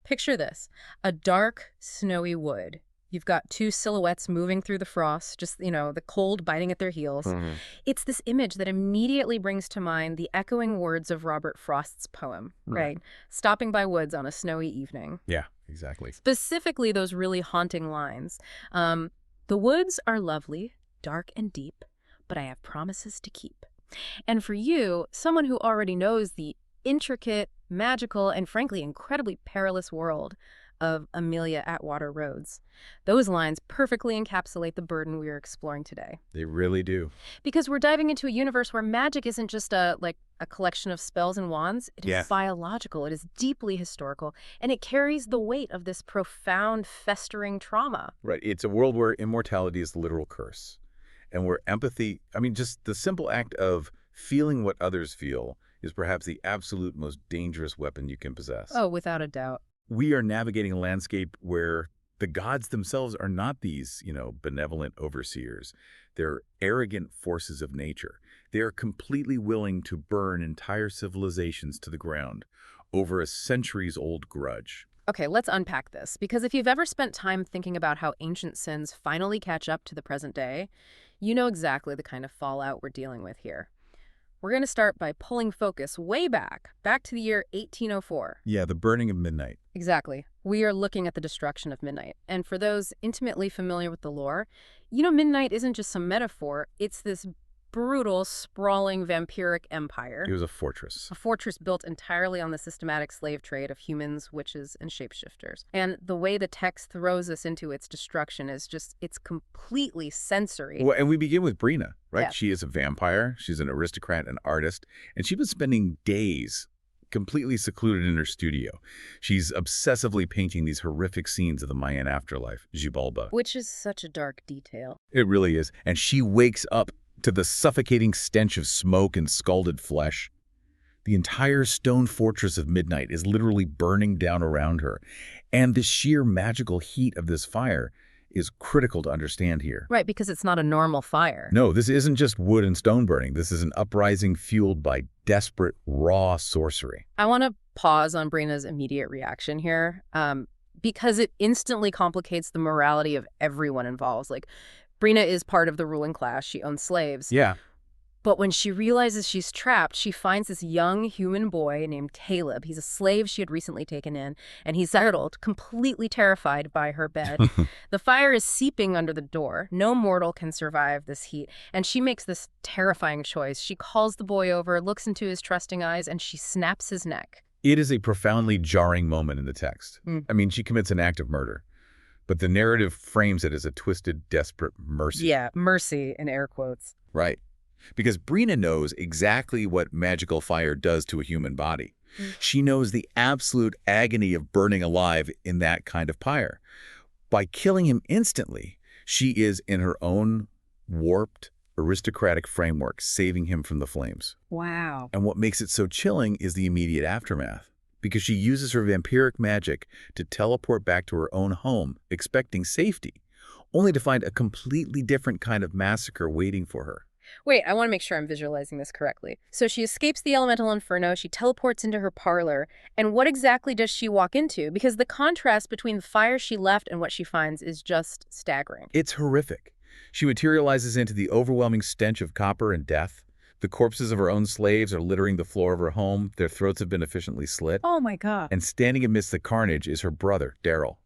Picture this, a dark, snowy wood. You've got two silhouettes moving through the frost, just, the cold biting at their heels. It's this image that immediately brings to mind the echoing words of Robert Frost's poem, right? Stopping by woods on a snowy evening. Yeah, exactly. Specifically, those really haunting lines. The woods are lovely, dark and deep, but I have promises to keep. And for you, someone who already knows the intricate, magical, and frankly, incredibly perilous world of Amelia Atwater-Rhodes, those lines perfectly encapsulate the burden we are exploring today. They really do. Because we're diving into a universe where magic isn't just a collection of spells and wands. It is biological, it is deeply historical, and it carries the weight of this profound, festering trauma. Right. It's a world where immortality is the literal curse, and where empathy, just the simple act of feeling what others feel is perhaps the absolute most dangerous weapon you can possess. Oh, without a doubt. We are navigating a landscape where the gods themselves are not these, benevolent overseers. They're arrogant forces of nature. They are completely willing to burn entire civilizations to the ground over a centuries-old grudge. Okay, let's unpack this, because if you've ever spent time thinking about how ancient sins finally catch up to the present day, you know exactly the kind of fallout we're dealing with here. We're going to start by pulling focus way back to the year 1804. Yeah, the burning of midnight. Exactly. We are looking at the destruction of midnight. And for those intimately familiar with the lore, midnight isn't just some metaphor. It's this brutal, sprawling, vampiric empire. It was a fortress. A fortress built entirely on the systematic slave trade of humans, witches, and shapeshifters. And the way the text throws us into its destruction is it's completely sensory. Well, and we begin with Brina, right? Yeah. She is a vampire. She's an aristocrat, an artist, and she was spending days completely secluded in her studio. She's obsessively painting these horrific scenes of the Mayan afterlife, Xibalba. Which is such a dark detail. It really is. And she wakes up to the suffocating stench of smoke and scalded flesh. The entire stone fortress of midnight is literally burning down around her. And the sheer magical heat of this fire is critical to understand here. Right, because it's not a normal fire. No, this isn't just wood and stone burning. This is an uprising fueled by desperate, raw sorcery. I want to pause on Brina's immediate reaction here, because it instantly complicates the morality of everyone involved. Brina is part of the ruling class. She owns slaves. Yeah. But when she realizes she's trapped, she finds this young human boy named Caleb. He's a slave she had recently taken in, and he's settled, completely terrified by her bed. The fire is seeping under the door. No mortal can survive this heat. And she makes this terrifying choice. She calls the boy over, looks into his trusting eyes, and she snaps his neck. It is a profoundly jarring moment in the text. She commits an act of murder, but the narrative frames it as a twisted, desperate mercy. Yeah, mercy in air quotes. Right. Because Brina knows exactly what magical fire does to a human body. She knows the absolute agony of burning alive in that kind of pyre. By killing him instantly, she is, in her own warped, aristocratic framework, saving him from the flames. Wow. And what makes it so chilling is the immediate aftermath, because she uses her vampiric magic to teleport back to her own home, expecting safety, only to find a completely different kind of massacre waiting for her. Wait, I want to make sure I'm visualizing this correctly. So she escapes the elemental inferno, she teleports into her parlor, and what exactly does she walk into? Because the contrast between the fire she left and what she finds is just staggering. It's horrific. She materializes into the overwhelming stench of copper and death. The corpses of her own slaves are littering the floor of her home. Their throats have been efficiently slit. Oh my God. And standing amidst the carnage is her brother, Daryl.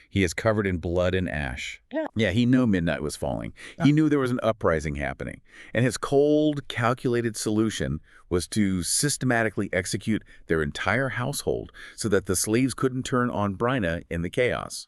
He is covered in blood and ash. Yeah, he knew midnight was falling. He knew there was an uprising happening. And his cold, calculated solution was to systematically execute their entire household so that the slaves couldn't turn on Brina in the chaos.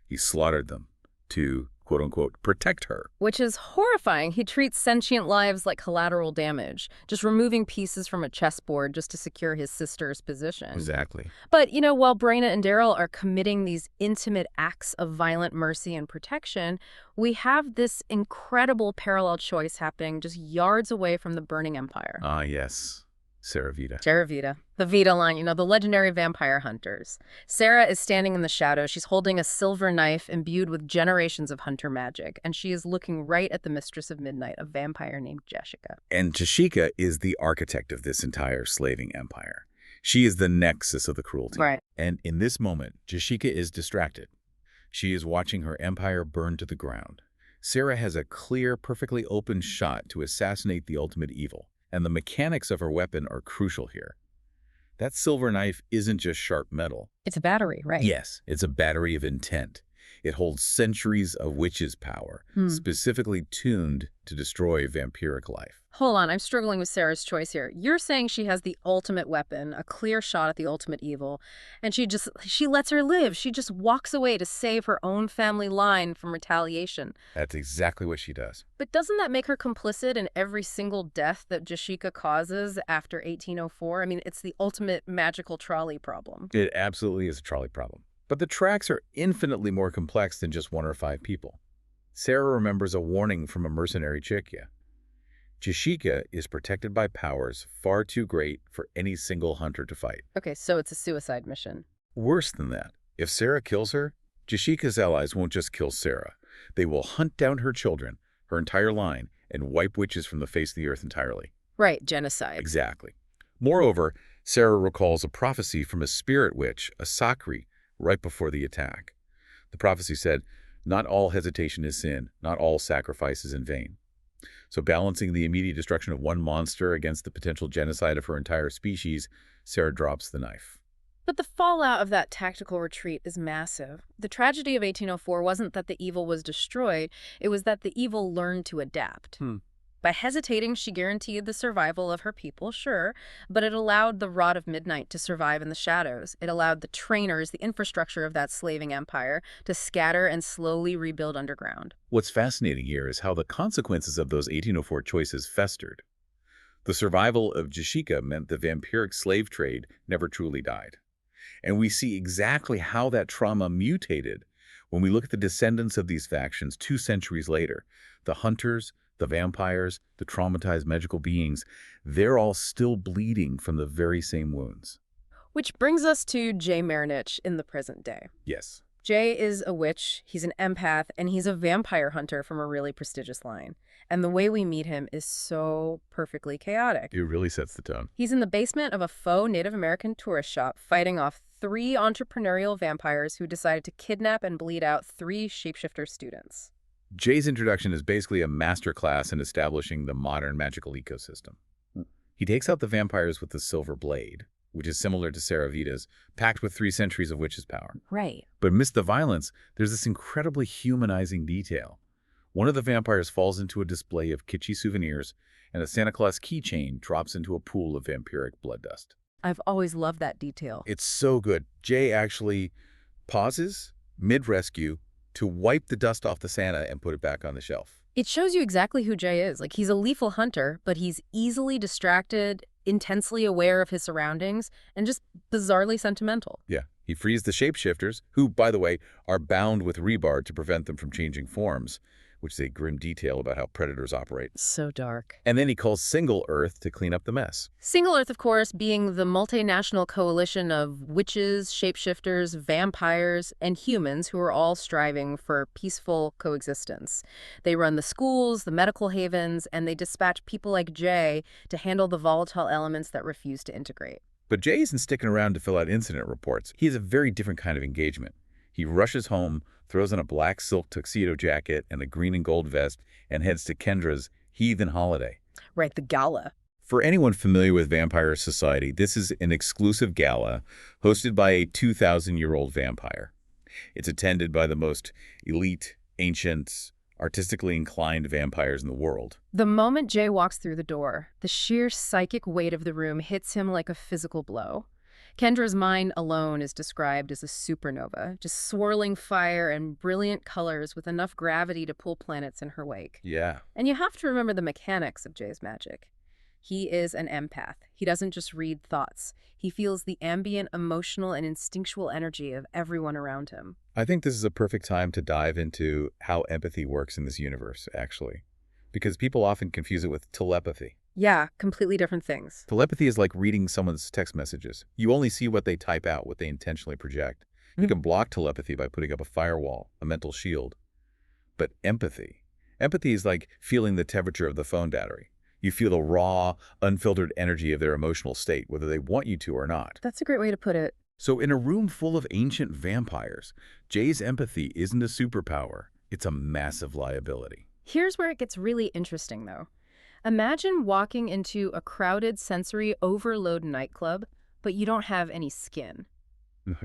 He slaughtered them to, quote-unquote, protect her. Which is horrifying. He treats sentient lives like collateral damage, just removing pieces from a chessboard just to secure his sister's position. Exactly. But, while Brina and Daryl are committing these intimate acts of violent mercy and protection, we have this incredible parallel choice happening just yards away from the burning empire. Ah, yes. Sara Vida. Sara Vida. The Vida line, the legendary vampire hunters. Sara is standing in the shadow. She's holding a silver knife imbued with generations of hunter magic, and she is looking right at the mistress of midnight, a vampire named Jessica. And Jessica is the architect of this entire slaving empire. She is the nexus of the cruelty. Right. And in this moment, Jashika is distracted. She is watching her empire burn to the ground. Sara has a clear, perfectly open shot to assassinate the ultimate evil, and the mechanics of her weapon are crucial here. That silver knife isn't just sharp metal. It's a battery, right? Yes, it's a battery of intent. It holds centuries of witches' power, specifically tuned to destroy vampiric life. Hold on, I'm struggling with Sarah's choice here. You're saying she has the ultimate weapon, a clear shot at the ultimate evil, and she lets her live. She just walks away to save her own family line from retaliation. That's exactly what she does. But doesn't that make her complicit in every single death that Jashika causes after 1804? I mean, it's the ultimate magical trolley problem. It absolutely is a trolley problem. But the tracks are infinitely more complex than just 1 or 5 people. Sara remembers a warning from a mercenary Chikya. Jashika is protected by powers far too great for any single hunter to fight. Okay, so it's a suicide mission. Worse than that, if Sara kills her, Jashika's allies won't just kill Sara. They will hunt down her children, her entire line, and wipe witches from the face of the earth entirely. Right, genocide. Exactly. Moreover, Sara recalls a prophecy from a spirit witch, a Sakri, right before the attack. The prophecy said, "Not all hesitation is sin, not all sacrifice is in vain." So balancing the immediate destruction of one monster against the potential genocide of her entire species, Sara drops the knife. But the fallout of that tactical retreat is massive. The tragedy of 1804 wasn't that the evil was destroyed, it was that the evil learned to adapt. By hesitating, she guaranteed the survival of her people, sure, but it allowed the Rod of Midnight to survive in the shadows. It allowed the trainers, the infrastructure of that slaving empire, to scatter and slowly rebuild underground. What's fascinating here is how the consequences of those 1804 choices festered. The survival of Jashika meant the vampiric slave trade never truly died. And we see exactly how that trauma mutated when we look at the descendants of these factions 2 centuries later. The hunters, the vampires, the traumatized magical beings, they're all still bleeding from the very same wounds. Which brings us to Jay Marinitch in the present day. Yes. Jay is a witch, he's an empath, and he's a vampire hunter from a really prestigious line. And the way we meet him is so perfectly chaotic. It really sets the tone. He's in the basement of a faux Native American tourist shop fighting off 3 entrepreneurial vampires who decided to kidnap and bleed out 3 shapeshifter students. Jay's introduction is basically a masterclass in establishing the modern magical ecosystem. He takes out the vampires with the silver blade, which is similar to Sara Vida's, packed with 3 centuries of witches' power. Right. But amidst the violence, there's this incredibly humanizing detail. One of the vampires falls into a display of kitschy souvenirs, and a Santa Claus keychain drops into a pool of vampiric blood dust. I've always loved that detail. It's so good. Jay actually pauses mid-rescue to wipe the dust off the Santa and put it back on the shelf. It shows you exactly who Jay is. Like, he's a lethal hunter, but he's easily distracted, intensely aware of his surroundings, and just bizarrely sentimental. Yeah. He frees the shapeshifters, who, by the way, are bound with rebar to prevent them from changing forms, which is a grim detail about how predators operate. So dark. And then he calls Single Earth to clean up the mess. Single Earth, of course, being the multinational coalition of witches, shapeshifters, vampires, and humans who are all striving for peaceful coexistence. They run the schools, the medical havens, and they dispatch people like Jay to handle the volatile elements that refuse to integrate. But Jay isn't sticking around to fill out incident reports. He has a very different kind of engagement. He rushes home, throws on a black silk tuxedo jacket and a green and gold vest, and heads to Kendra's heathen holiday. Right, the gala. For anyone familiar with Vampire Society, this is an exclusive gala hosted by a 2,000-year-old vampire. It's attended by the most elite, ancient, artistically inclined vampires in the world. The moment Jay walks through the door, the sheer psychic weight of the room hits him like a physical blow. Kendra's mind alone is described as a supernova, just swirling fire and brilliant colors with enough gravity to pull planets in her wake. Yeah. And you have to remember the mechanics of Jay's magic. He is an empath. He doesn't just read thoughts. He feels the ambient, emotional, and instinctual energy of everyone around him. I think this is a perfect time to dive into how empathy works in this universe, actually, because people often confuse it with telepathy. Yeah, completely different things. Telepathy is like reading someone's text messages. You only see what they type out, what they intentionally project. You can block telepathy by putting up a firewall, a mental shield. But empathy is like feeling the temperature of the phone battery. You feel the raw, unfiltered energy of their emotional state, whether they want you to or not. That's a great way to put it. So in a room full of ancient vampires, Jay's empathy isn't a superpower. It's a massive liability. Here's where it gets really interesting, though. Imagine walking into a crowded sensory overload nightclub, but you don't have any skin.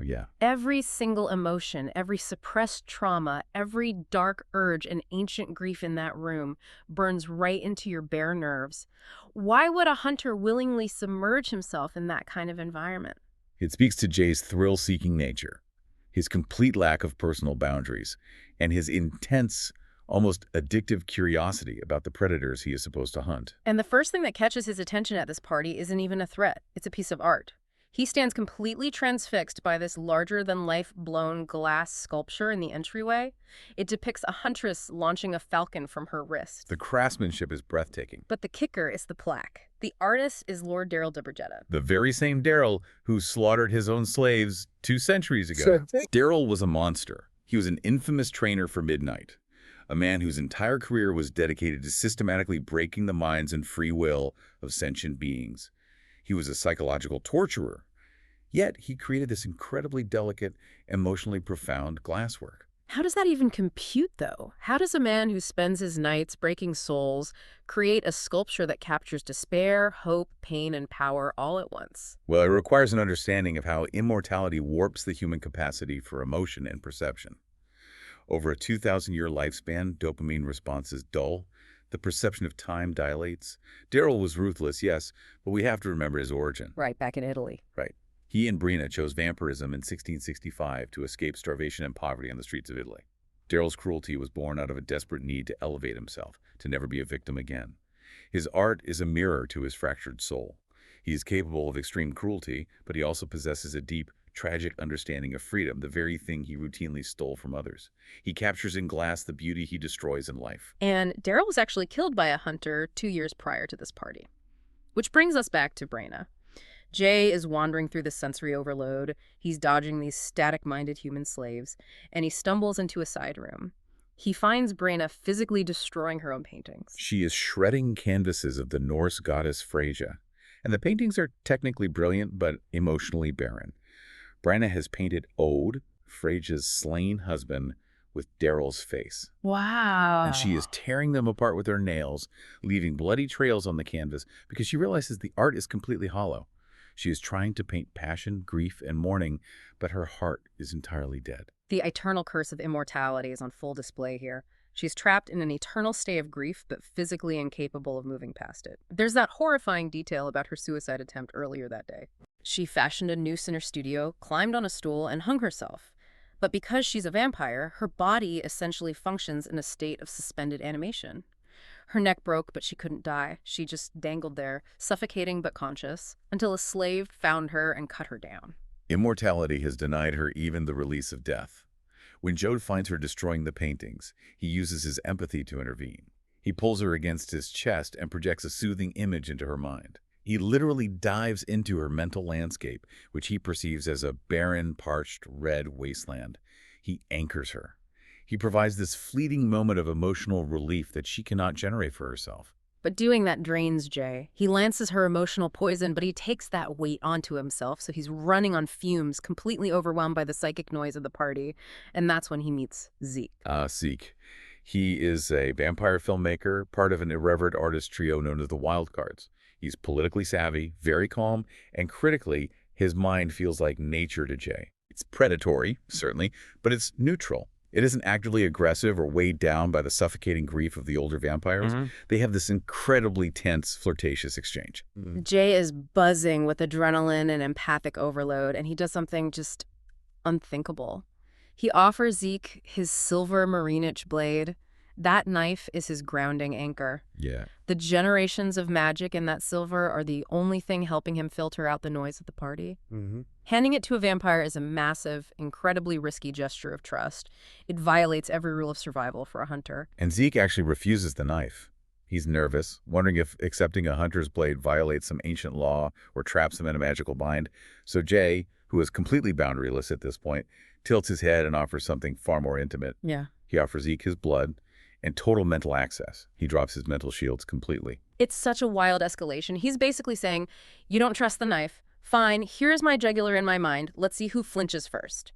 Yeah. Every single emotion, every suppressed trauma, every dark urge and ancient grief in that room burns right into your bare nerves. Why would a hunter willingly submerge himself in that kind of environment? It speaks to Jay's thrill-seeking nature, his complete lack of personal boundaries, and his intense, almost addictive curiosity about the predators he is supposed to hunt. And the first thing that catches his attention at this party isn't even a threat. It's a piece of art. He stands completely transfixed by this larger-than-life blown glass sculpture in the entryway. It depicts a huntress launching a falcon from her wrist. The craftsmanship is breathtaking. But the kicker is the plaque. The artist is Lord Daryl Debrajetta. The very same Daryl who slaughtered his own slaves 2 centuries ago. Daryl was a monster. He was an infamous trainer for midnight, a man whose entire career was dedicated to systematically breaking the minds and free will of sentient beings. He was a psychological torturer, yet he created this incredibly delicate, emotionally profound glasswork. How does that even compute, though? How does a man who spends his nights breaking souls create a sculpture that captures despair, hope, pain, and power all at once? Well, it requires an understanding of how immortality warps the human capacity for emotion and perception. Over a 2,000-year lifespan, dopamine response is dull. The perception of time dilates. Daryl was ruthless, yes, but we have to remember his origin. Right, back in Italy. Right. He and Brina chose vampirism in 1665 to escape starvation and poverty on the streets of Italy. Daryl's cruelty was born out of a desperate need to elevate himself, to never be a victim again. His art is a mirror to his fractured soul. He is capable of extreme cruelty, but he also possesses a deep, tragic understanding of freedom, the very thing he routinely stole from others. He captures in glass the beauty he destroys in life. And Daryl was actually killed by a hunter 2 years prior to this party. Which brings us back to Brina. Jay is wandering through the sensory overload. He's dodging these static-minded human slaves, and he stumbles into a side room. He finds Brina physically destroying her own paintings. She is shredding canvases of the Norse goddess Freyja, and the paintings are technically brilliant but emotionally barren. Brina has painted Ode, Freyja's slain husband, with Daryl's face. Wow. And she is tearing them apart with her nails, leaving bloody trails on the canvas because she realizes the art is completely hollow. She is trying to paint passion, grief, and mourning, but her heart is entirely dead. The eternal curse of immortality is on full display here. She's trapped in an eternal state of grief, but physically incapable of moving past it. There's that horrifying detail about her suicide attempt earlier that day. She fashioned a noose in her studio, climbed on a stool, and hung herself. But because she's a vampire, her body essentially functions in a state of suspended animation. Her neck broke, but she couldn't die. She just dangled there, suffocating but conscious, until a slave found her and cut her down. Immortality has denied her even the release of death. When Joe finds her destroying the paintings, he uses his empathy to intervene. He pulls her against his chest and projects a soothing image into her mind. He literally dives into her mental landscape, which he perceives as a barren, parched, red wasteland. He anchors her. He provides this fleeting moment of emotional relief that she cannot generate for herself. But doing that drains Jay. He lances her emotional poison, but he takes that weight onto himself, so he's running on fumes, completely overwhelmed by the psychic noise of the party. And that's when he meets Xeke. Xeke. He is a vampire filmmaker, part of an irreverent artist trio known as the Wildcards. He's politically savvy, very calm, and critically, his mind feels like nature to Jay. It's predatory, certainly, but it's neutral. It isn't actively aggressive or weighed down by the suffocating grief of the older vampires. They have this incredibly tense, flirtatious exchange. Jay is buzzing with adrenaline and empathic overload, and he does something just unthinkable. He offers Xeke his silver Marinitch blade. That knife is his grounding anchor. Yeah. The generations of magic in that silver are the only thing helping him filter out the noise of the party. Handing it to a vampire is a massive, incredibly risky gesture of trust. It violates every rule of survival for a hunter. And Xeke actually refuses the knife. He's nervous, wondering if accepting a hunter's blade violates some ancient law or traps him in a magical bind. So Jay, who is completely boundaryless at this point, tilts his head and offers something far more intimate. Yeah. He offers Xeke his blood and total mental access. He drops his mental shields completely. It's such a wild escalation. He's basically saying, you don't trust the knife? Fine, here's my jugular in my mind. Let's see who flinches first.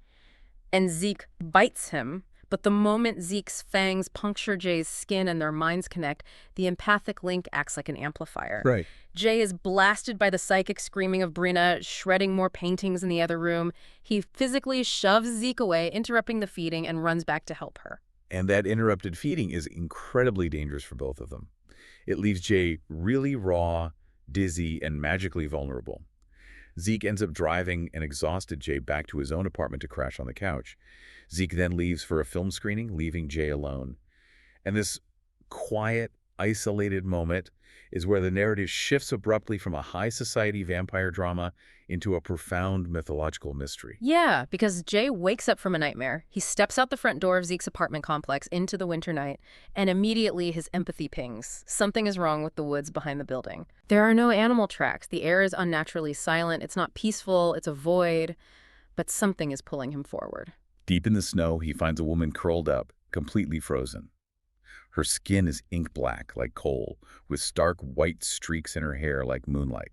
And Xeke bites him, but the moment Zeke's fangs puncture Jay's skin and their minds connect, the empathic link acts like an amplifier. Right. Jay is blasted by the psychic screaming of Brina, shredding more paintings in the other room. He physically shoves Xeke away, interrupting the feeding, and runs back to help her. And that interrupted feeding is incredibly dangerous for both of them. It leaves Jay really raw, dizzy, and magically vulnerable. Xeke ends up driving an exhausted Jay back to his own apartment to crash on the couch. Xeke then leaves for a film screening, leaving Jay alone. And this quiet, isolated moment is where the narrative shifts abruptly from a high society vampire drama into a profound mythological mystery. Yeah, because Jay wakes up from a nightmare. He steps out the front door of Zeke's apartment complex into the winter night, and immediately his empathy pings. Something is wrong with the woods behind the building. There are no animal tracks. The air is unnaturally silent. It's not peaceful. It's a void. But something is pulling him forward. Deep in the snow, he finds a woman curled up, completely frozen. Her skin is ink black like coal, with stark white streaks in her hair like moonlight.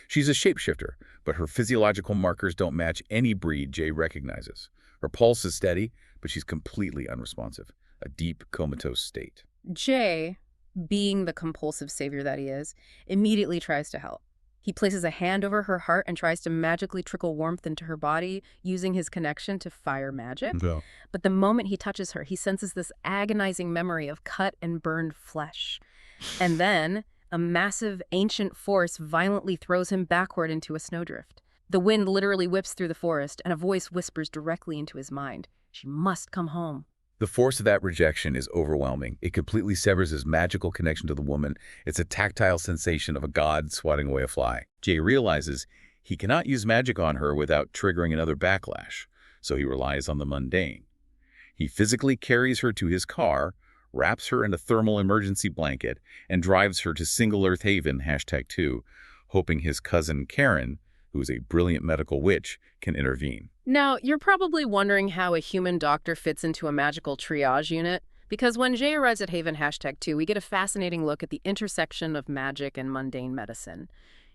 She's a shapeshifter, but her physiological markers don't match any breed Jay recognizes. Her pulse is steady, but she's completely unresponsive, a deep comatose state. Jay, being the compulsive savior that he is, immediately tries to help. He places a hand over her heart and tries to magically trickle warmth into her body using his connection to fire magic. Yeah. But the moment he touches her, he senses this agonizing memory of cut and burned flesh. And then a massive ancient force violently throws him backward into a snowdrift. The wind literally whips through the forest, and a voice whispers directly into his mind, "She must come home." The force of that rejection is overwhelming. It completely severs his magical connection to the woman. It's a tactile sensation of a god swatting away a fly. Jay realizes he cannot use magic on her without triggering another backlash, so he relies on the mundane. He physically carries her to his car, wraps her in a thermal emergency blanket, and drives her to Single Earth Haven, #2, hoping his cousin Karen, who is a brilliant medical witch, can intervene. Now, you're probably wondering how a human doctor fits into a magical triage unit, because when Jay arrives at Haven #2, we get a fascinating look at the intersection of magic and mundane medicine.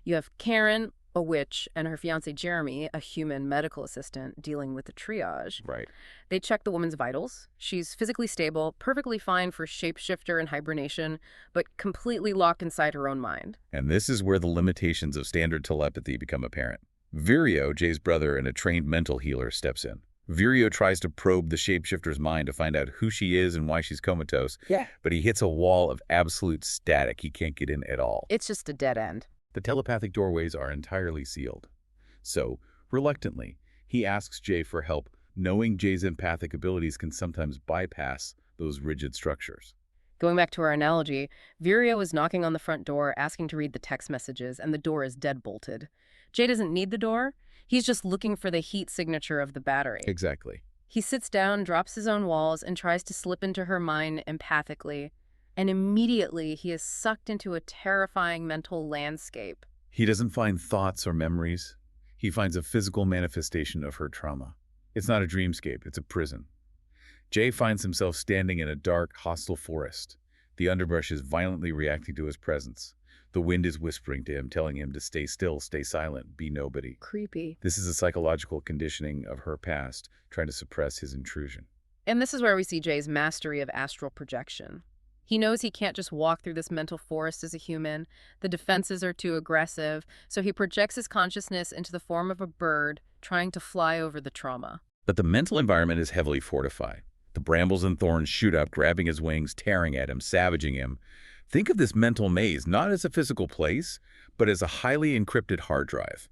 You have Karen, a witch, and her fiancé Jeremy, a human medical assistant, dealing with the triage. Right. They check the woman's vitals. She's physically stable, perfectly fine for shapeshifter and hibernation, but completely locked inside her own mind. And this is where the limitations of standard telepathy become apparent. Virio, Jay's brother and a trained mental healer, steps in. Virio tries to probe the shapeshifter's mind to find out who she is and why she's comatose, but he hits a wall of absolute static. He can't get in at all. It's just a dead end. The telepathic doorways are entirely sealed. So, reluctantly, he asks Jay for help, knowing Jay's empathic abilities can sometimes bypass those rigid structures. Going back to our analogy, Virio is knocking on the front door, asking to read the text messages, and the door is dead-bolted. Jay doesn't need the door. He's just looking for the heat signature of the battery. Exactly. He sits down, drops his own walls, and tries to slip into her mind empathically. And immediately, he is sucked into a terrifying mental landscape. He doesn't find thoughts or memories. He finds a physical manifestation of her trauma. It's not a dreamscape, it's a prison. Jay finds himself standing in a dark, hostile forest. The underbrush is violently reacting to his presence. The wind is whispering to him, telling him to stay still, stay silent, be nobody. Creepy. This is a psychological conditioning of her past, trying to suppress his intrusion. And this is where we see Jay's mastery of astral projection. He knows he can't just walk through this mental forest as a human. The defenses are too aggressive, so he projects his consciousness into the form of a bird, trying to fly over the trauma. But the mental environment is heavily fortified. The brambles and thorns shoot up, grabbing his wings, tearing at him, savaging him. Think of this mental maze not as a physical place, but as a highly encrypted hard drive.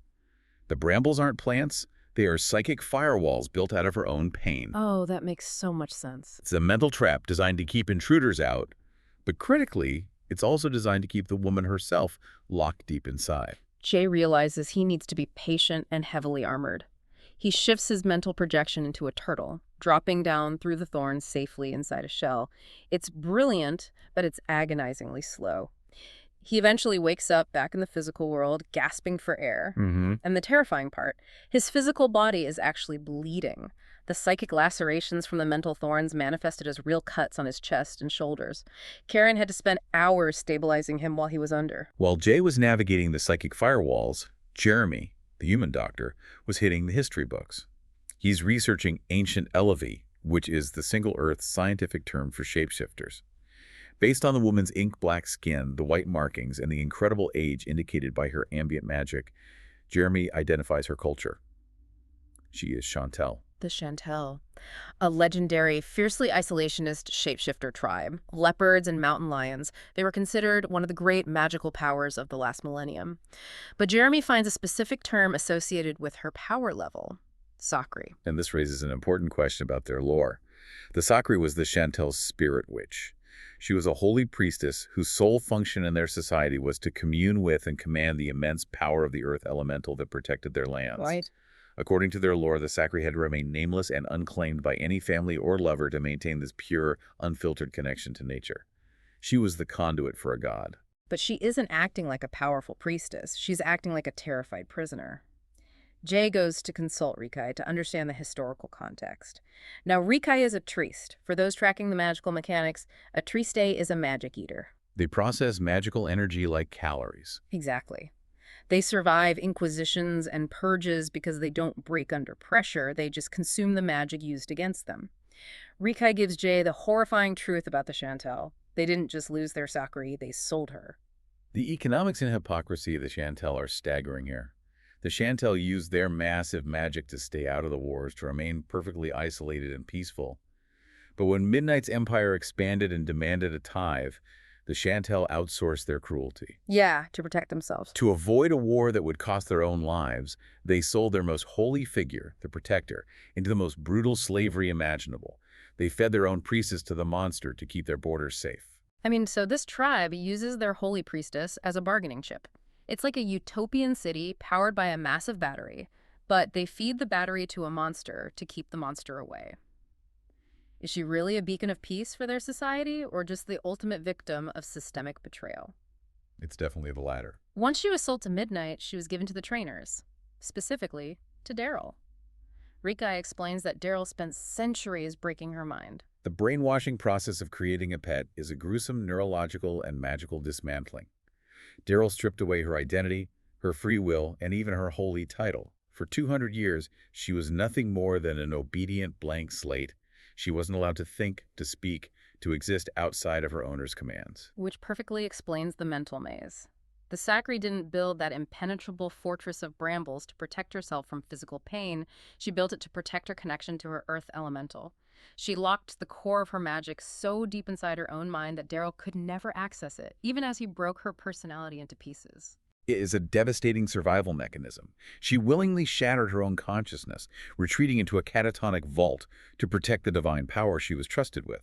The brambles aren't plants. They are psychic firewalls built out of her own pain. Oh, that makes so much sense. It's a mental trap designed to keep intruders out, but critically, it's also designed to keep the woman herself locked deep inside. Jay realizes he needs to be patient and heavily armored. He shifts his mental projection into a turtle, dropping down through the thorns safely inside a shell. It's brilliant, but it's agonizingly slow. He eventually wakes up back in the physical world, gasping for air. And the terrifying part, his physical body is actually bleeding. The psychic lacerations from the mental thorns manifested as real cuts on his chest and shoulders. Karen had to spend hours stabilizing him while he was under. While Jay was navigating the psychic firewalls, Jeremy, the human doctor, was hitting the history books. He's researching ancient Elevi, which is the single Earth scientific term for shapeshifters. Based on the woman's ink-black skin, the white markings, and the incredible age indicated by her ambient magic, Jeremy identifies her culture. She is Chantel. The Chantel, a legendary, fiercely isolationist shapeshifter tribe. Leopards and mountain lions, they were considered one of the great magical powers of the last millennium. But Jeremy finds a specific term associated with her power level, Sakri. And this raises an important question about their lore. The Sakri was the Chantel's spirit witch. She was a holy priestess whose sole function in their society was to commune with and command the immense power of the earth elemental that protected their lands. Right. According to their lore, the Sakri had to remain nameless and unclaimed by any family or lover to maintain this pure, unfiltered connection to nature. She was the conduit for a god. But she isn't acting like a powerful priestess. She's acting like a terrified prisoner. Jay goes to consult Rikai to understand the historical context. Now, Rikai is a Triste. For those tracking the magical mechanics, a Triste is a magic eater. They process magical energy like calories. Exactly. They survive inquisitions and purges because they don't break under pressure. They just consume the magic used against them. Rikai gives Jay the horrifying truth about the Chantel. They didn't just lose their Sakri, they sold her. The economics and hypocrisy of the Chantel are staggering here. The Chantel used their massive magic to stay out of the wars, to remain perfectly isolated and peaceful. But when Midnight's empire expanded and demanded a tithe, the Chantel outsourced their cruelty. Yeah, to protect themselves. To avoid a war that would cost their own lives, they sold their most holy figure, the Protector, into the most brutal slavery imaginable. They fed their own priestess to the monster to keep their borders safe. So this tribe uses their holy priestess as a bargaining chip. It's like a utopian city powered by a massive battery, but they feed the battery to a monster to keep the monster away. Is she really a beacon of peace for their society, or just the ultimate victim of systemic betrayal? It's definitely the latter. Once she was sold to Midnight, she was given to the trainers, specifically to Daryl. Rikai explains that Daryl spent centuries breaking her mind. The brainwashing process of creating a pet is a gruesome neurological and magical dismantling. Daryl stripped away her identity, her free will, and even her holy title. For 200 years, she was nothing more than an obedient blank slate. She wasn't allowed to think, to speak, to exist outside of her owner's commands. Which perfectly explains the mental maze. The Sakri didn't build that impenetrable fortress of brambles to protect herself from physical pain. She built it to protect her connection to her earth elemental. She locked the core of her magic so deep inside her own mind that Daryl could never access it, even as he broke her personality into pieces. It is a devastating survival mechanism. She willingly shattered her own consciousness, retreating into a catatonic vault to protect the divine power she was trusted with.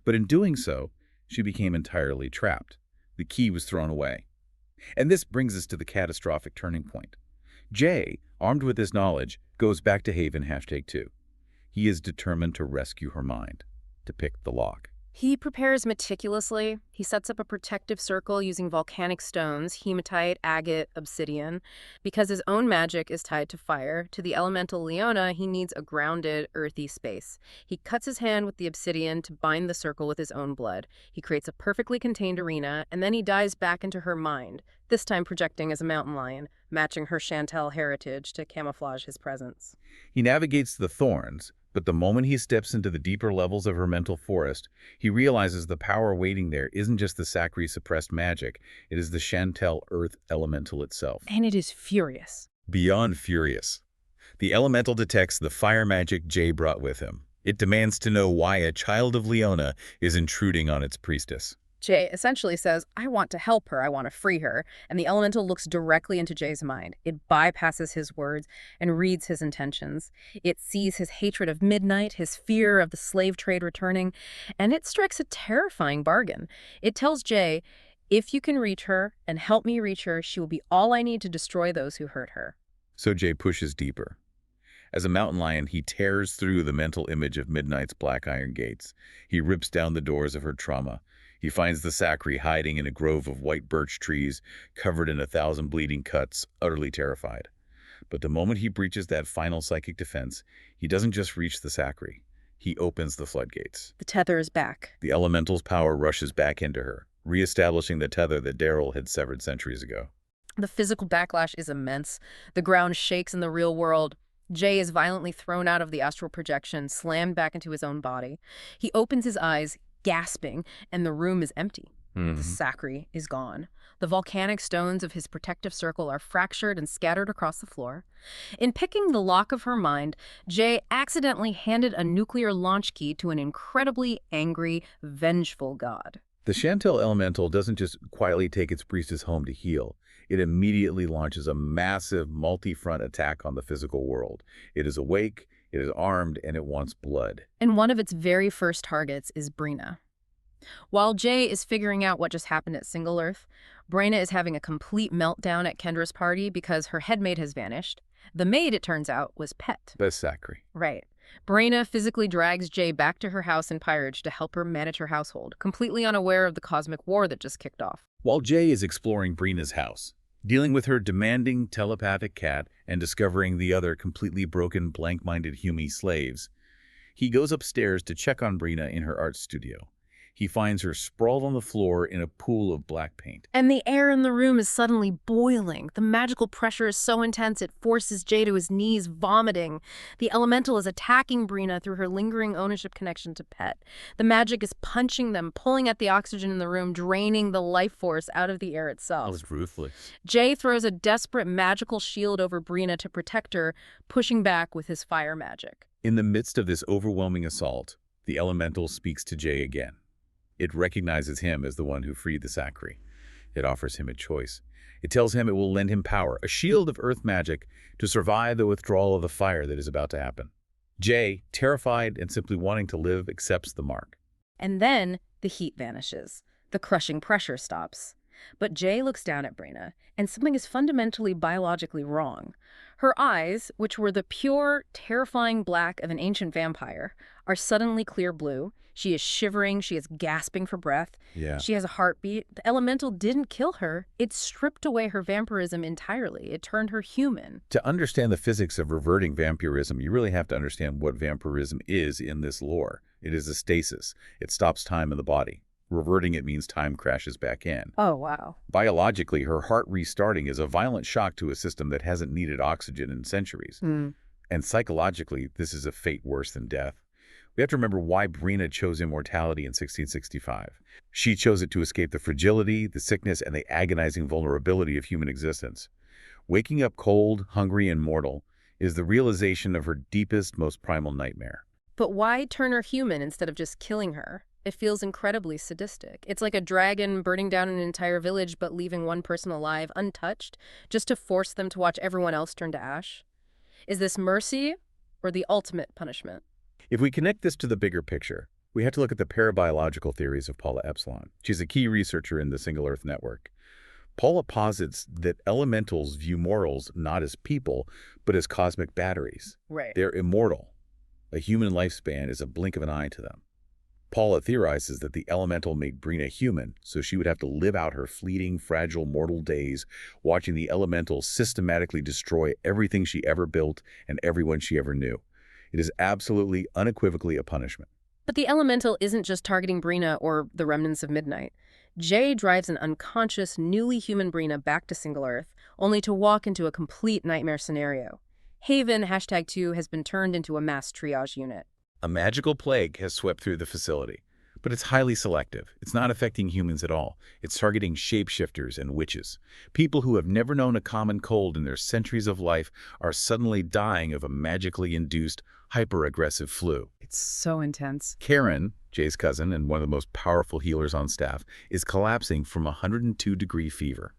But in doing so, she became entirely trapped. The key was thrown away. And this brings us to the catastrophic turning point. Jay, armed with this knowledge, goes back to Haven #2. He is determined to rescue her mind, to pick the lock. He prepares meticulously. He sets up a protective circle using volcanic stones, hematite, agate, obsidian. Because his own magic is tied to fire, to the elemental Leona, he needs a grounded, earthy space. He cuts his hand with the obsidian to bind the circle with his own blood. He creates a perfectly contained arena, and then he dives back into her mind, this time projecting as a mountain lion, matching her Chantel heritage to camouflage his presence. He navigates the thorns, but the moment he steps into the deeper levels of her mental forest, he realizes the power waiting there isn't just the Sakri's suppressed magic, it is the Chantel Earth Elemental itself. And it is furious. Beyond furious. The Elemental detects the fire magic Jay brought with him. It demands to know why a child of Leona is intruding on its priestess. Jay essentially says, I want to help her, I want to free her, and the elemental looks directly into Jay's mind. It bypasses his words and reads his intentions. It sees his hatred of Midnight, his fear of the slave trade returning, and it strikes a terrifying bargain. It tells Jay, if you can reach her and help me reach her, she will be all I need to destroy those who hurt her. So Jay pushes deeper. As a mountain lion, he tears through the mental image of Midnight's black iron gates. He rips down the doors of her trauma. He finds the Sakri hiding in a grove of white birch trees, covered in 1,000 bleeding cuts, utterly terrified. But the moment he breaches that final psychic defense, he doesn't just reach the Sakri. He opens the floodgates. The tether is back. The elemental's power rushes back into her, reestablishing the tether that Daryl had severed centuries ago. The physical backlash is immense. The ground shakes in the real world. Jay is violently thrown out of the astral projection, slammed back into his own body. He opens his eyes, gasping, and the room is empty. The sacri is gone. The volcanic stones of his protective circle are fractured and scattered across the floor. In picking the lock of her mind, Jay accidentally handed a nuclear launch key to an incredibly angry, vengeful god. The Chantel Elemental doesn't just quietly take its priestess home to heal. It immediately launches a massive multi-front attack on the physical world. It is awake, it is armed, and it wants blood. And one of its very first targets is Brina. While Jay is figuring out what just happened at Single Earth, Brina is having a complete meltdown at Kendra's party because her headmaid has vanished. The maid, it turns out, was Pet. The sacri. Right. Brina physically drags Jay back to her house in Pyrage to help her manage her household, completely unaware of the cosmic war that just kicked off. While Jay is exploring Brina's house, dealing with her demanding telepathic cat and discovering the other completely broken, blank-minded Hume slaves, he goes upstairs to check on Brina in her art studio. He finds her sprawled on the floor in a pool of black paint. And the air in the room is suddenly boiling. The magical pressure is so intense it forces Jay to his knees, vomiting. The elemental is attacking Brina through her lingering ownership connection to Pet. The magic is punching them, pulling at the oxygen in the room, draining the life force out of the air itself. That was ruthless. Jay throws a desperate magical shield over Brina to protect her, pushing back with his fire magic. In the midst of this overwhelming assault, the elemental speaks to Jay again. It recognizes him as the one who freed the sacri. It offers him a choice. It tells him it will lend him power, a shield of earth magic, to survive the withdrawal of the fire that is about to happen. Jay, terrified and simply wanting to live, accepts the mark. And then the heat vanishes. The crushing pressure stops. But Jay looks down at Brina, and something is fundamentally biologically wrong. Her eyes, which were the pure, terrifying black of an ancient vampire, are suddenly clear blue. She is shivering. She is gasping for breath. Yeah. She has a heartbeat. The elemental didn't kill her. It stripped away her vampirism entirely. It turned her human. To understand the physics of reverting vampirism, you really have to understand what vampirism is in this lore. It is a stasis. It stops time in the body. Reverting it means time crashes back in. Oh, wow. Biologically, her heart restarting is a violent shock to a system that hasn't needed oxygen in centuries. And psychologically, this is a fate worse than death. We have to remember why Brina chose immortality in 1665. She chose it to escape the fragility, the sickness, and the agonizing vulnerability of human existence. Waking up cold, hungry, and mortal is the realization of her deepest, most primal nightmare. But why turn her human instead of just killing her? It feels incredibly sadistic. It's like a dragon burning down an entire village but leaving one person alive, untouched, just to force them to watch everyone else turn to ash. Is this mercy or the ultimate punishment? If we connect this to the bigger picture, we have to look at the parabiological theories of Paula Epsilon. She's a key researcher in the Single Earth Network. Paula posits that elementals view mortals not as people, but as cosmic batteries. Right. They're immortal. A human lifespan is a blink of an eye to them. Paula theorizes that the elemental made Brina human, so she would have to live out her fleeting, fragile, mortal days, watching the elemental systematically destroy everything she ever built and everyone she ever knew. It is absolutely, unequivocally a punishment. But the elemental isn't just targeting Brina or the remnants of Midnight. Jay drives an unconscious, newly human Brina back to Single Earth, only to walk into a complete nightmare scenario. Haven #2 has been turned into a mass triage unit. A magical plague has swept through the facility, but it's highly selective. It's not affecting humans at all. It's targeting shapeshifters and witches. People who have never known a common cold in their centuries of life are suddenly dying of a magically induced, hyper-aggressive flu. It's so intense. Karen, Jay's cousin and one of the most powerful healers on staff, is collapsing from a 102-degree fever.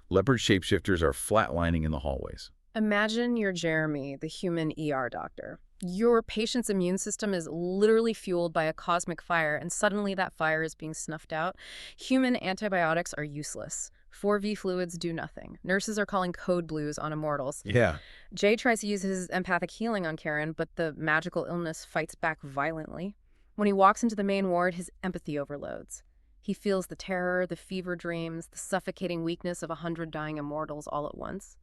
Leopard shapeshifters are flatlining in the hallways. Imagine you're Jeremy, the human ER doctor. Your patient's immune system is literally fueled by a cosmic fire, and suddenly that fire is being snuffed out. Human antibiotics are useless. 4V fluids do nothing. Nurses are calling code blues on immortals. Yeah. Jay tries to use his empathic healing on Karen, but the magical illness fights back violently. When he walks into the main ward, his empathy overloads. He feels the terror, the fever dreams, the suffocating weakness of 100 dying immortals all at once.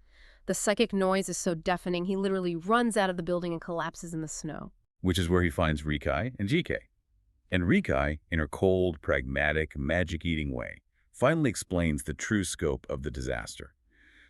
The psychic noise is so deafening, he literally runs out of the building and collapses in the snow. Which is where he finds Xeke and Xeke. And Xeke, in her cold, pragmatic, magic-eating way, finally explains the true scope of the disaster.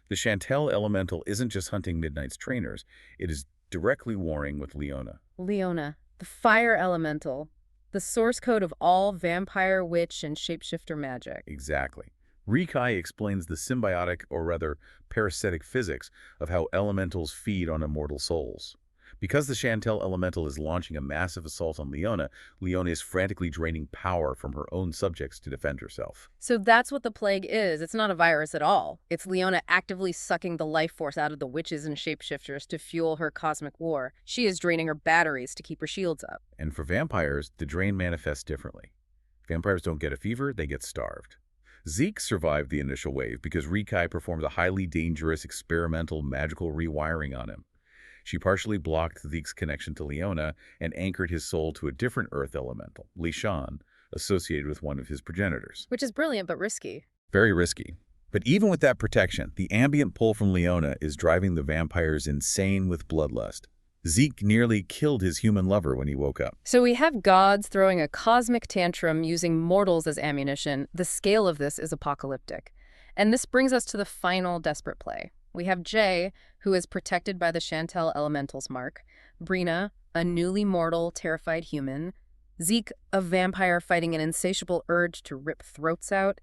The Chantel elemental isn't just hunting Midnight's trainers, it is directly warring with Leona. Leona, the fire elemental, the source code of all vampire, witch, and shapeshifter magic. Exactly. Rikai explains the symbiotic, or rather parasitic physics of how elementals feed on immortal souls. Because the Chantel elemental is launching a massive assault on Leona, Leona is frantically draining power from her own subjects to defend herself. So that's what the plague is. It's not a virus at all. It's Leona actively sucking the life force out of the witches and shapeshifters to fuel her cosmic war. She is draining her batteries to keep her shields up. And for vampires, the drain manifests differently. Vampires don't get a fever, they get starved. Xeke survived the initial wave because Rikai performed a highly dangerous experimental magical rewiring on him. She partially blocked Zeke's connection to Leona and anchored his soul to a different earth elemental, Lishan, associated with one of his progenitors. Which is brilliant but risky. Very risky. But even with that protection, the ambient pull from Leona is driving the vampires insane with bloodlust. Xeke nearly killed his human lover when he woke up. So we have gods throwing a cosmic tantrum using mortals as ammunition. The scale of this is apocalyptic. And this brings us to the final desperate play. We have Jay, who is protected by the Chantel Elemental's mark, Brina, a newly mortal, terrified human, Xeke, a vampire fighting an insatiable urge to rip throats out,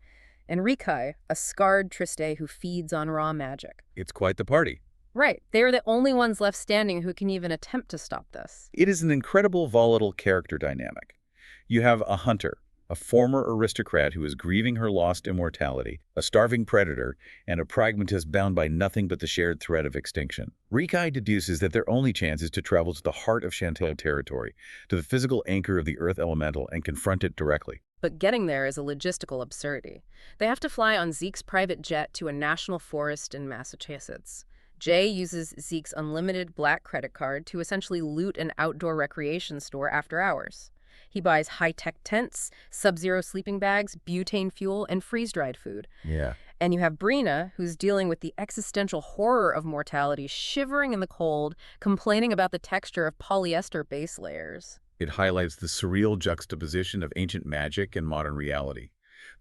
and Rikai, a scarred Triste who feeds on raw magic. It's quite the party. Right, they are the only ones left standing who can even attempt to stop this. It is an incredible volatile character dynamic. You have a hunter, a former aristocrat who is grieving her lost immortality, a starving predator, and a pragmatist bound by nothing but the shared threat of extinction. Rikai deduces that their only chance is to travel to the heart of Chantel territory, to the physical anchor of the earth elemental, and confront it directly. But getting there is a logistical absurdity. They have to fly on Zeke's private jet to a national forest in Massachusetts. Jay uses Zeke's unlimited black credit card to essentially loot an outdoor recreation store after hours. He buys high-tech tents, sub-zero sleeping bags, butane fuel, and freeze-dried food. Yeah. And you have Brina, who's dealing with the existential horror of mortality, shivering in the cold, complaining about the texture of polyester base layers. It highlights the surreal juxtaposition of ancient magic and modern reality.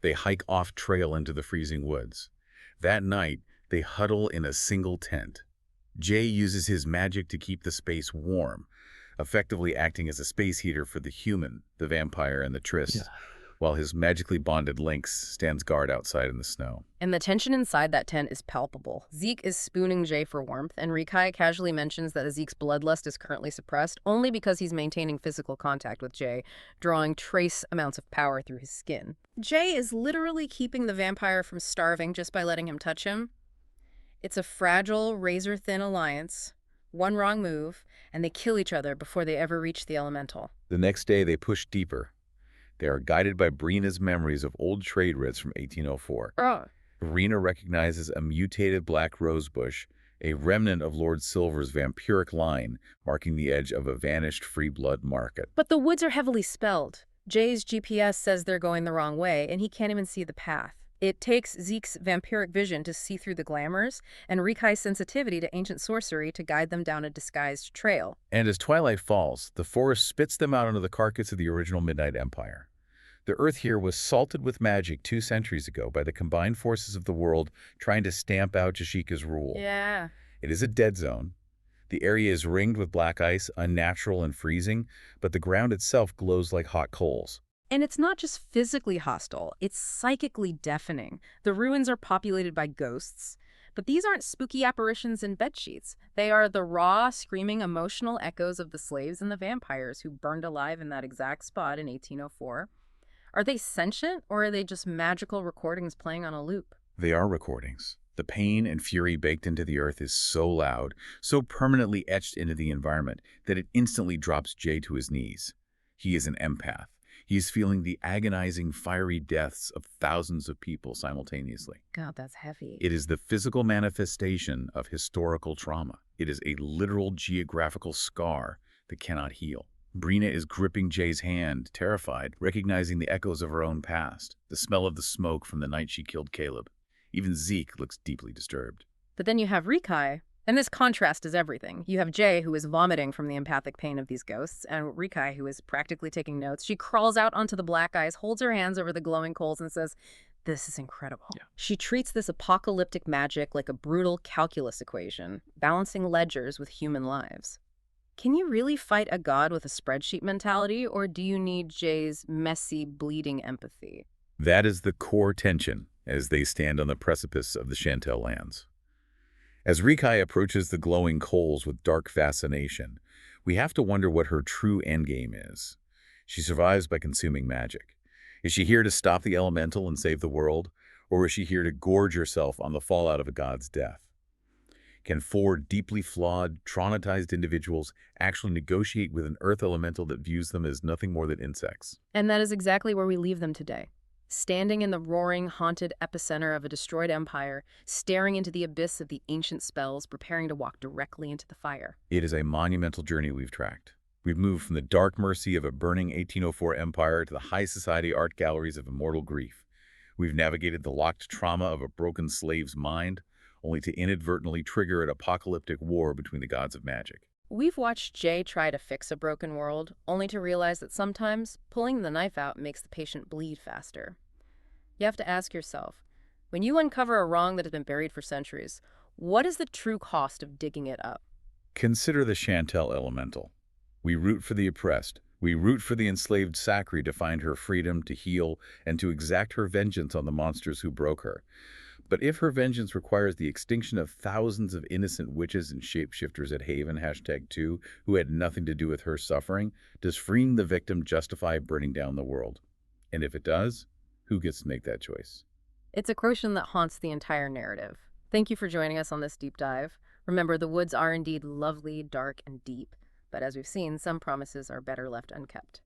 They hike off-trail into the freezing woods. That night, they huddle in a single tent. Jay uses his magic to keep the space warm, effectively acting as a space heater for the human, the vampire, and the Tryst, while his magically bonded Lynx stands guard outside in the snow. And the tension inside that tent is palpable. Xeke is spooning Jay for warmth, and Rikai casually mentions that Zeke's bloodlust is currently suppressed only because he's maintaining physical contact with Jay, drawing trace amounts of power through his skin. Jay is literally keeping the vampire from starving just by letting him touch him. It's a fragile, razor-thin alliance. One wrong move, and they kill each other before they ever reach the elemental. The next day, they push deeper. They are guided by Brina's memories of old trade routes from 1804. Brina recognizes a mutated black rosebush, a remnant of Lord Silver's vampiric line, marking the edge of a vanished free blood market. But the woods are heavily spelled. Jay's GPS says they're going the wrong way, and he can't even see the path. It takes Zeke's vampiric vision to see through the glamours, and Rikai's sensitivity to ancient sorcery to guide them down a disguised trail. And as twilight falls, the forest spits them out onto the carcass of the original Midnight Empire. The earth here was salted with magic 2 centuries ago by the combined forces of the world trying to stamp out Jashika's rule. Yeah. It is a dead zone. The area is ringed with black ice, unnatural and freezing, but the ground itself glows like hot coals. And it's not just physically hostile, it's psychically deafening. The ruins are populated by ghosts, but these aren't spooky apparitions in bedsheets. They are the raw, screaming, emotional echoes of the slaves and the vampires who burned alive in that exact spot in 1804. Are they sentient, or are they just magical recordings playing on a loop? They are recordings. The pain and fury baked into the earth is so loud, so permanently etched into the environment, that it instantly drops Jay to his knees. He is an empath. He is feeling the agonizing, fiery deaths of thousands of people simultaneously. God, that's heavy. It is the physical manifestation of historical trauma. It is a literal geographical scar that cannot heal. Brina is gripping Jay's hand, terrified, recognizing the echoes of her own past, the smell of the smoke from the night she killed Caleb. Even Xeke looks deeply disturbed. But then you have Rikai, and this contrast is everything. You have Jay, who is vomiting from the empathic pain of these ghosts, and Rikai, who is practically taking notes. She crawls out onto the black ice, holds her hands over the glowing coals, and says, This is incredible. Yeah. She treats this apocalyptic magic like a brutal calculus equation, balancing ledgers with human lives. Can you really fight a god with a spreadsheet mentality, or do you need Jay's messy, bleeding empathy? That is the core tension as they stand on the precipice of the Chantel lands. As Rikai approaches the glowing coals with dark fascination, we have to wonder what her true endgame is. She survives by consuming magic. Is she here to stop the elemental and save the world, or is she here to gorge herself on the fallout of a god's death? Can four deeply flawed, traumatized individuals actually negotiate with an earth elemental that views them as nothing more than insects? And that is exactly where we leave them today. Standing in the roaring, haunted epicenter of a destroyed empire, staring into the abyss of the ancient spells, preparing to walk directly into the fire. It is a monumental journey we've tracked. We've moved from the dark mercy of a burning 1804 empire to the high society art galleries of immortal grief. We've navigated the locked trauma of a broken slave's mind, only to inadvertently trigger an apocalyptic war between the gods of magic. We've watched Jay try to fix a broken world, only to realize that sometimes pulling the knife out makes the patient bleed faster. You have to ask yourself, when you uncover a wrong that has been buried for centuries, what is the true cost of digging it up? Consider the Chantel elemental. We root for the oppressed. We root for the enslaved Sakri to find her freedom, to heal, and to exact her vengeance on the monsters who broke her. But if her vengeance requires the extinction of thousands of innocent witches and shapeshifters at Haven #2 who had nothing to do with her suffering, does freeing the victim justify burning down the world? And if it does, who gets to make that choice? It's a question that haunts the entire narrative. Thank you for joining us on this deep dive. Remember, the woods are indeed lovely, dark, and deep, but as we've seen, some promises are better left unkept.